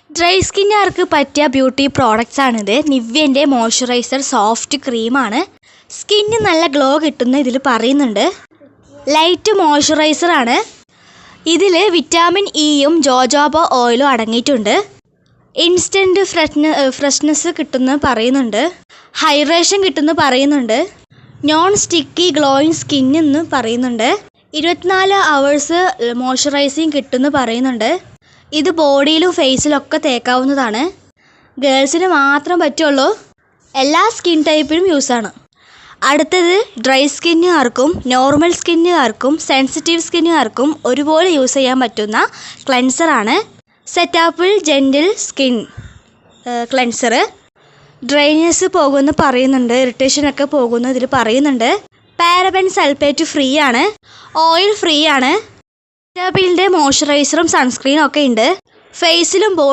Dry സ്കിന്നുകാർക്ക് പറ്റിയ beauty products ആണിത്. നിവ്യൻ്റെ moisturiser soft ക്രീമാണ്. സ്കിന്ന് നല്ല ഗ്ലോ കിട്ടുന്ന ഇതിൽ പറയുന്നുണ്ട്. ലൈറ്റ് മോയ്സ്ചറൈസർ ആണ്. ഇതിൽ വിറ്റാമിൻ ഇയും ജോജോബ ഓയിലും അടങ്ങിയിട്ടുണ്ട്. ഇൻസ്റ്റൻറ്റ് ഫ്രഷ്നെസ് കിട്ടുമെന്ന് പറയുന്നുണ്ട്. ഹൈഡ്രേഷൻ കിട്ടുമെന്ന് പറയുന്നുണ്ട്. നോൺ സ്റ്റിക്കി ഗ്ലോയിങ് സ്കിൻ എന്ന് പറയുന്നുണ്ട്. 24 hours മോയ്സ്ചറൈസിങ് കിട്ടുമെന്ന് പറയുന്നുണ്ട്. ഇത് ബോഡിയിലും ഫേസിലും ഒക്കെ തേക്കാവുന്നതാണ്. ഗേൾസിന് മാത്രം പറ്റുള്ളൂ. എല്ലാ സ്കിൻ ടൈപ്പിനും യൂസാണ്. അടുത്തത് ഡ്രൈ സ്കിന്നുകാർക്കും നോർമൽ സ്കിന്നുകാർക്കും സെൻസിറ്റീവ് സ്കിന്നുകാർക്കും ഒരുപോലെ യൂസ് ചെയ്യാൻ പറ്റുന്ന ക്ലെൻസറാണ്. സെറ്റാപ്പിൾ ജെൻറ്റിൽ സ്കിൻ ക്ലെൻസർ. ഡ്രൈനെസ് പോകുമെന്ന് പറയുന്നുണ്ട്. ഇറിറ്റേഷനൊക്കെ പോകുമെന്ന് ഇതിൽ പറയുന്നുണ്ട്. പാരബൻ സൾഫേറ്റ് ഫ്രീ ആണ്. ഓയിൽ ഫ്രീ ആണ്. സെറ്റാപ്പിളിൻ്റെ മോയ്സ്ചറൈസറും സൺസ്ക്രീനും ഒക്കെ ഉണ്ട്. ഫേസിലും